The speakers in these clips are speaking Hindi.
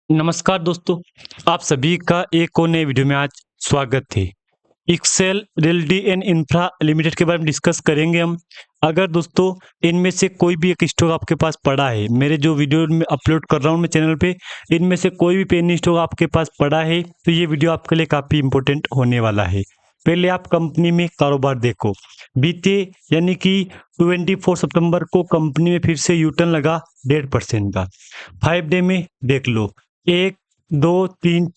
नमस्कार दोस्तों, आप सभी का एक और नए वीडियो में आज स्वागत है। Excel Realty and Infra Limited के बारे में डिस्कस करेंगे हम। अगर दोस्तों इनमें से कोई भी एक स्टॉक आपके पास पड़ा है, मेरे जो वीडियो में अपलोड कर रहा हूँ मैं चैनल पे, इनमें से कोई भी पेनी स्टॉक आपके पास पड़ा है तो ये वीडियो आपके लिए काफ़ी इंपॉर्टेंट होने वाला है। पहले आप कंपनी में कारोबार देखो। बीते यानी कि 24 सितंबर को कंपनी में फिर से यूटर्न लगा 1.5% का। 5 डे में देख लो, 1, 2, 3,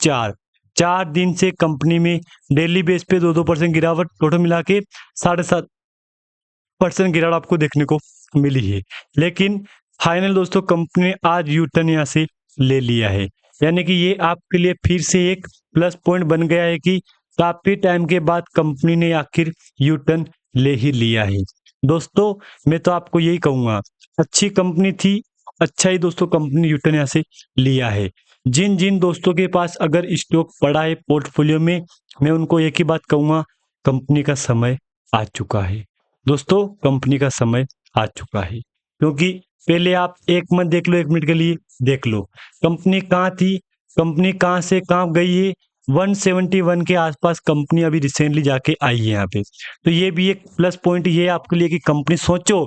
4 दिन से कंपनी में डेली बेस पे 2% गिरावट, टोटल मिला के 7.5% गिरावट आपको देखने को मिली है। लेकिन फाइनल दोस्तों कंपनी ने आज यू टर्न यहाँ से ले लिया है, यानी कि ये आपके लिए फिर से एक प्लस पॉइंट बन गया है कि काफी टाइम के बाद कंपनी ने आखिर यू टर्न ले ही लिया है। दोस्तों मैं तो आपको यही कहूंगा, अच्छी कंपनी थी, अच्छा ही दोस्तों कंपनी यू टर्न यहाँ से लिया है। जिन जिन दोस्तों के पास अगर स्टॉक पड़ा है पोर्टफोलियो में, मैं उनको एक ही बात कहूंगा, कंपनी का समय आ चुका है। दोस्तों कंपनी का समय आ चुका है, क्योंकि पहले आप एक मंथ देख लो, 1 मिनट के लिए देख लो कंपनी कहाँ थी, कंपनी कहाँ से कहाँ गई है। 171 के आसपास कंपनी अभी रिसेंटली जाके आई है यहाँ पे। तो ये भी एक प्लस पॉइंट ये आपके लिए कि कंपनी, सोचो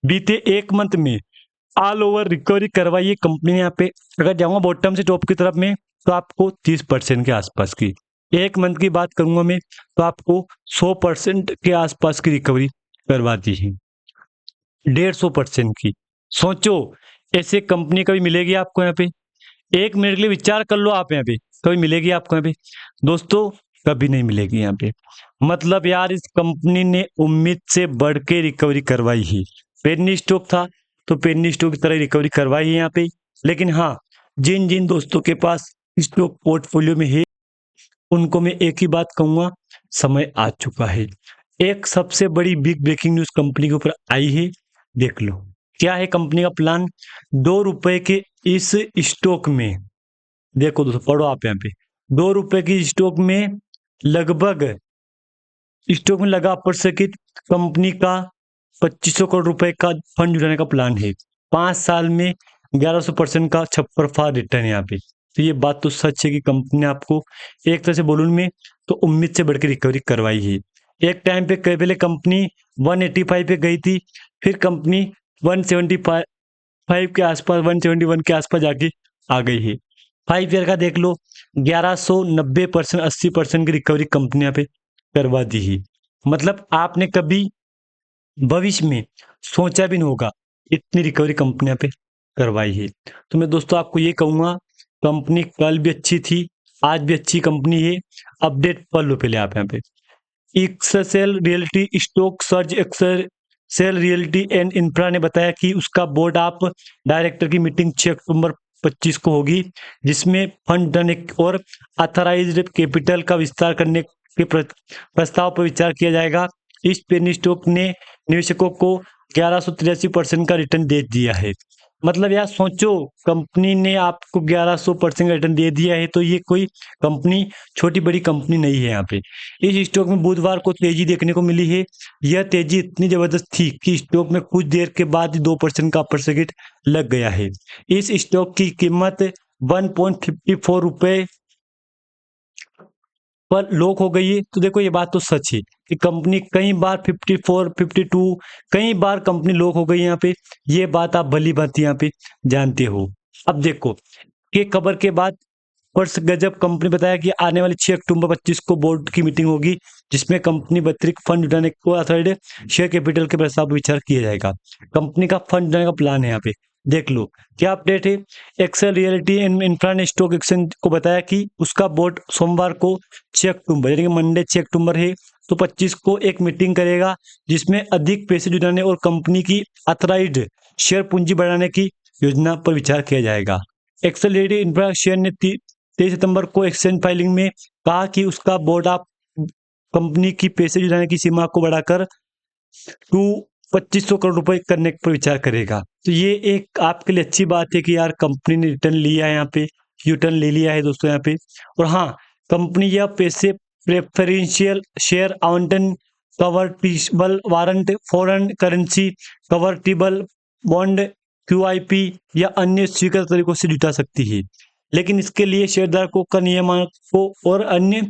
बीते 1 मंथ में ऑल ओवर रिकवरी करवाई है कंपनी ने यहाँ पे। अगर जाऊंगा बॉटम से टॉप की तरफ में तो आपको 30% के आसपास की, 1 मंथ की बात करूंगा मैं तो आपको 100% के आसपास की रिकवरी करवा दी है, 150% की। सोचो ऐसे कंपनी कभी मिलेगी आपको यहाँ पे? 1 मिनट के लिए विचार कर लो आप, यहाँ पे कभी मिलेगी आपको यहाँ पे? दोस्तों कभी नहीं मिलेगी यहाँ पे। मतलब यार इस कंपनी ने उम्मीद से बढ़ के रिकवरी करवाई है। पेनी स्टॉक था तो पेनी स्टॉक की तरह रिकवरी करवाई है यहाँ पे। लेकिन हाँ, जिन जिन दोस्तों के पास स्टॉक पोर्टफोलियो में है उनको मैं एक ही बात कहूंगा, समय आ चुका है। एक सबसे बड़ी बिग ब्रेकिंग न्यूज कंपनी के ऊपर आई है, देख लो क्या है कंपनी का प्लान। 2 रुपए के इस स्टॉक में, देखो दोस्तों पढ़ो आप यहाँ पे, 2 रुपए की स्टॉक में लगभग, स्टॉक में लगा अपर सर्किट कंपनी का 2500 करोड़ रुपए का फंड जुटाने का प्लान है। 5 साल में 1100% का छप्पर रिटर्न है यहाँ पे। तो ये बात तो सच है कि कंपनी ने आपको एक तरह से बोलूं मैं तो उम्मीद से बढ़कर रिकवरी करवाई है। एक टाइम पे कई पहले कंपनी 185 पे गई थी, फिर कंपनी 175 के आसपास, 171 के आसपास जाके आ गई है। 5 ईयर का देख लो, 1190%, 80% की रिकवरी कंपनी यहाँ पे करवा दी है। मतलब आपने कभी भविष्य में सोचा भी नहीं होगा इतनी रिकवरी कंपनी यहाँ पे करवाई है। तो मैं दोस्तों आपको ये कहूंगा, कंपनी कल भी अच्छी थी, आज भी अच्छी कंपनी है। अपडेट पढ़ लो पहले आप यहाँ पे। Excel Realty stock surge, Excel Realty and Infra ने बताया कि उसका बोर्ड आप डायरेक्टर की मीटिंग 6 अक्टूबर 25 को होगी, जिसमें फंड देने और अथराइज्ड कैपिटल का विस्तार करने के प्रस्ताव पर विचार किया जाएगा। इस पेनी स्टॉक ने निवेशकों को 1183% का रिटर्न दे दिया है। मतलब यार सोचो, कंपनी ने आपको 1100% का रिटर्न दे दिया है, तो ये कोई कंपनी छोटी बड़ी कंपनी नहीं है यहाँ पे। इस स्टॉक में बुधवार को तेजी देखने को मिली है। यह तेजी इतनी जबरदस्त थी कि स्टॉक में कुछ देर के बाद ही 2% का अपर सर्किट लग गया है। इस स्टॉक की कीमत 1.54 रुपए पर लॉक हो गई है। तो देखो ये बात तो सच है कि कंपनी कई बार 54, 52, कई बार कंपनी लॉक हो गई यहाँ पे। ये बात आप भली भांति यहाँ पे जानते हो। अब देखो कि खबर के बाद वर्ष गजब कंपनी बताया कि आने वाले 6 अक्टूबर 25 को बोर्ड की मीटिंग होगी, जिसमें कंपनी अतिरिक्त फंड जुटाने को अथॉरिटी शेयर कैपिटल के प्रस्ताव पर विचार किया जाएगा। कंपनी का फंड जुटाने का प्लान है यहाँ पे, देख लो क्या अपडेट है। एक्सेल रियलिटी एंड इंफ्रा ने स्टॉक एक्सचेंज को बताया कि उसका बोर्ड सोमवार को 6 अक्टूबर यानी कि मंडे 6 अक्टूबर है तो 25 को एक मीटिंग करेगा, जिसमें अधिक पैसे जुटाने और कंपनी की अथॉराइज्ड शेयर पूंजी बढ़ाने की योजना पर विचार किया जाएगा। एक्सेल रियलिटी इंफ्रा शेयर ने 23 सितंबर को एक्सचेंज फाइलिंग में कहा कि उसका बोर्ड आप कंपनी की पैसे जुटाने की सीमा को बढ़ाकर 2500 करोड़ रुपए करने पर विचार करेगा। तो ये एक आपके लिए अच्छी बात है कि यार कंपनी ने रिटर्न लिया है, यहाँ पे यू टर्न ले लिया है दोस्तों यहाँ पे। और हाँ, कंपनी यह पैसे प्रेफरेंशियल शेयर आवंटन, convertible warrant, foreign currency convertible bond, QIP या अन्य स्वीकृत तरीकों से जुटा सकती है। लेकिन इसके लिए शेयरधारकों का नियामकों और अन्य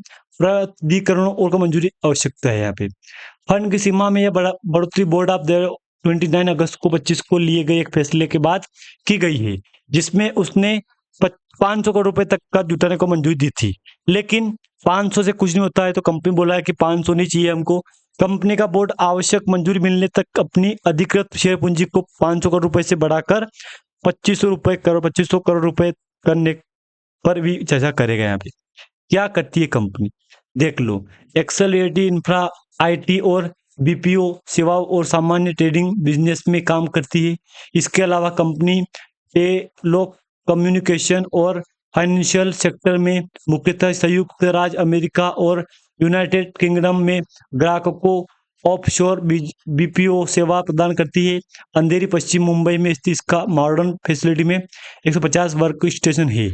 प्राधिकरणों और का मंजूरी आवश्यकता है। यहाँ पे फंड की सीमा में यह बढ़ोतरी बोर्ड ऑफ 29 अगस्त को 25 को लिए गए एक फैसले के बाद की गई है, जिसमें उसने 500 करोड़ रुपए तक का जुटाने को मंजूरी दी थी। लेकिन 500 से कुछ नहीं होता है, तो कंपनी बोला है कि 500 नहीं चाहिए हमको। कंपनी का बोर्ड आवश्यक मंजूरी मिलने तक अपनी अधिकृत शेयर पूंजी को 500 करोड़ रुपए से बढ़ाकर 2500 करोड़ रुपए करने पर भी चर्चा करेगा। यहाँ पे क्या करती है कंपनी, देख लो। एक्सेलरेटी इंफ्रा, आईटी और बीपीओ सेवाओं और सामान्य ट्रेडिंग बिजनेस में काम करती है। इसके अलावा कंपनी टेलो कम्युनिकेशन और फाइनेंशियल सेक्टर में मुख्यतः संयुक्त राज्य अमेरिका और यूनाइटेड किंगडम में ग्राहकों को ऑफशोर बीपीओ सेवा प्रदान करती है। अंधेरी पश्चिम मुंबई में स्थित इसका मॉडर्न फैसिलिटी में 150 वर्क स्टेशन है।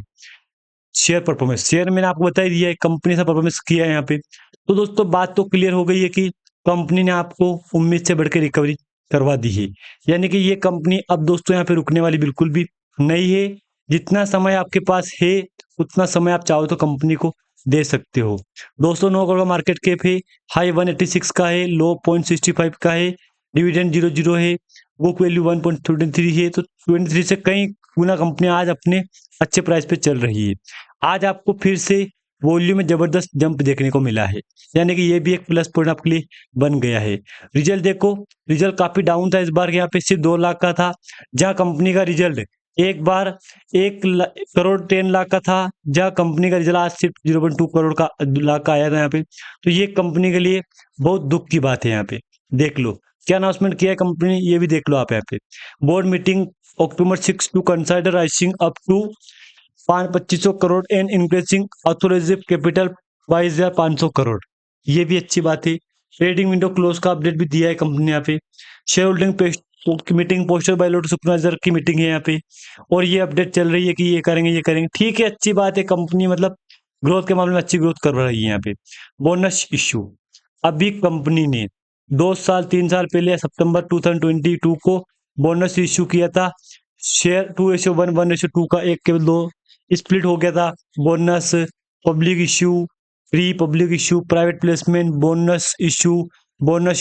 शेयर परफॉर्मेंस, शेयर मैंने आपको बता ही दिया है, कंपनी से परफॉर्मेंस किया है यहाँ पे। तो दोस्तों बात तो क्लियर हो गई है कि कंपनी ने आपको उम्मीद से बढ़ के रिकवरी करवा दी है। यानी कि ये कंपनी अब दोस्तों यहाँ पे रुकने वाली बिल्कुल भी नहीं है। जितना समय आपके पास है उतना समय आप चाहो तो कंपनी को दे सकते हो। 209 करोड़ का मार्केट कैप है, हाई 186 का है, लो 0.65 का है, डिविडेंड 0 है, बुक वैल्यू 1.23 है। तो 23 से कई गुना कंपनी आज अपने अच्छे प्राइस पे चल रही है। आज आपको फिर से वॉल्यूम में जबरदस्त जंप देखने को मिला है, यानी कि ये भी एक प्लस पॉइंट आपके लिए बन गया है। रिजल्ट देखो, रिजल्ट काफी डाउन था इस बार, यहाँ पे सिर्फ 2 लाख का था, जहाँ कंपनी का रिजल्ट एक बार 1 करोड़ 10 लाख का था, जहाँ कंपनी का रिजल्ट आज सिर्फ 0.2 करोड़ का लाख का आया था यहाँ पे। तो ये कंपनी के लिए बहुत दुख की बात है। यहाँ पे देख लो क्या अनाउंसमेंट किया है कंपनी, ये भी देख लो आप। यहाँ पे board meeting October 6 to consider raising up to 2500 crore and increasing authorised capital 22,500 crore. ये भी अच्छी बात है। ट्रेडिंग विंडो क्लोज का अपडेट भी दिया है कंपनी ने यहाँ पे। Share holding meeting poster by lotus supervisor की मीटिंग है यहाँ पे, और ये अपडेट चल रही है कि ये करेंगे ये करेंगे। ठीक है, अच्छी बात है, कंपनी मतलब ग्रोथ के मामले में अच्छी ग्रोथ कर रही है यहाँ पे। बोनस इश्यू, अभी कंपनी ने 3 साल पहले सितंबर 2022 को बोनस इश्यू किया था। शेयर 2:1 1:2 का 1:2 स्प्लिट हो गया था। Bonus, public issue, pre public issue, private placement, bonus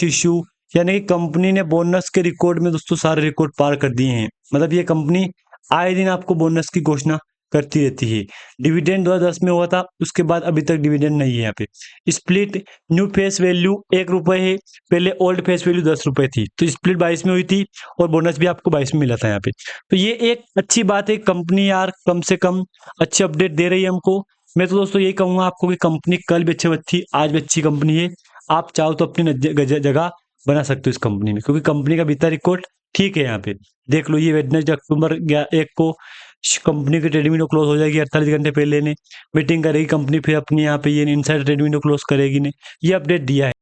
issue, यानी कि कंपनी ने बोनस के रिकॉर्ड में दोस्तों सारे रिकॉर्ड पार कर दिए हैं। मतलब ये कंपनी आए दिन आपको बोनस की घोषणा करती रहती है। डिविडेंड 2010 में हुआ था, उसके बाद अभी तक डिविडेंड नहीं है यहाँ पे। स्प्लिट, न्यू फेस वैल्यू 1 रुपए है, पहले ओल्ड फेस वैल्यू 10 रुपए थी, तो स्प्लिट 22 में हुई थी और बोनस भी आपको 22 में मिला था यहाँ पे। तो ये एक अच्छी बात है, कंपनी यार कम से कम अच्छे अपडेट दे रही है हमको। मैं तो दोस्तों यही कहूंगा आपको कि कंपनी कल भी अच्छी थी, आज भी अच्छी कंपनी है। आप चाहो तो अपनी जगह बना सकते हो इस कंपनी में, क्योंकि कंपनी का बीता रिकॉर्ड ठीक है। यहाँ पे देख लो, ये वेडनेसडे अक्टूबर 1 को कंपनी की ट्रेडिंग विंडो क्लोज हो जाएगी। 48 घंटे पहले ने मीटिंग करेगी कंपनी, फिर अपनी यहाँ पे ये इनसाइड ट्रेडिंग विंडो क्लोज करेगी ने, ये अपडेट दिया है।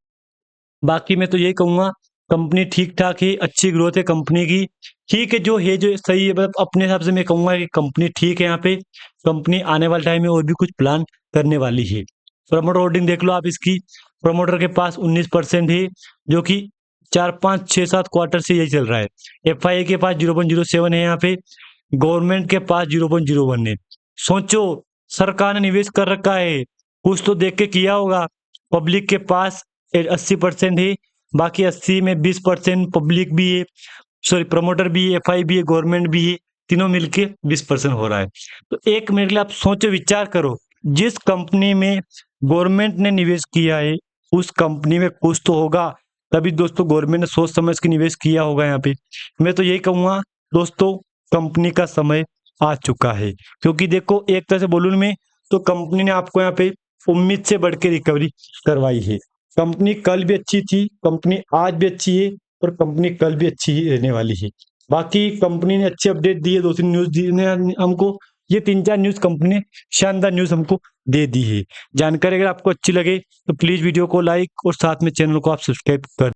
बाकी मैं तो यही कहूंगा कंपनी ठीक ठाक है, अच्छी ग्रोथ है कंपनी की। ठीक है, जो सही है, मतलब अपने हिसाब से मैं कहूंगा कि कंपनी ठीक है। यहाँ पे कंपनी आने वाले टाइम में और भी कुछ प्लान करने वाली है। प्रमोटर होल्डिंग देख लो आप इसकी, प्रमोटर के पास 19% है, जो कि 4 5 6 7 क्वार्टर से यही चल रहा है। FII के पास 0.07 है, यहाँ पे गवर्नमेंट के पास 0.01 है। सोचो, सरकार ने निवेश कर रखा है, कुछ तो देख के किया होगा। पब्लिक के पास 80% है, बाकी 80 में 20% पब्लिक भी है, सॉरी प्रमोटर भी है, FI भी है, गवर्नमेंट भी है, तीनों मिलके 20% हो रहा है। तो एक मिनट के लिए आप सोचो, विचार करो, जिस कंपनी में गवर्नमेंट ने निवेश किया है उस कंपनी में कुछ तो होगा, तभी दोस्तों गवर्नमेंट ने सोच समझ के निवेश किया होगा यहाँ पे। मैं तो यही कहूंगा दोस्तों, कंपनी का समय आ चुका है, क्योंकि देखो एक तरह से बोलूं मैं तो कंपनी ने आपको यहाँ पे उम्मीद से बढ़ के रिकवरी करवाई है। कंपनी कल भी अच्छी थी, कंपनी आज भी अच्छी है, और कंपनी कल भी अच्छी ही रहने वाली है। बाकी कंपनी ने अच्छे अपडेट दिए, 2-3 न्यूज दी ने हमको, ये 3-4 न्यूज कंपनी ने शानदार न्यूज हमको दे दी है। जानकारी अगर आपको अच्छी लगे तो प्लीज वीडियो को लाइक और साथ में चैनल को आप सब्सक्राइब कर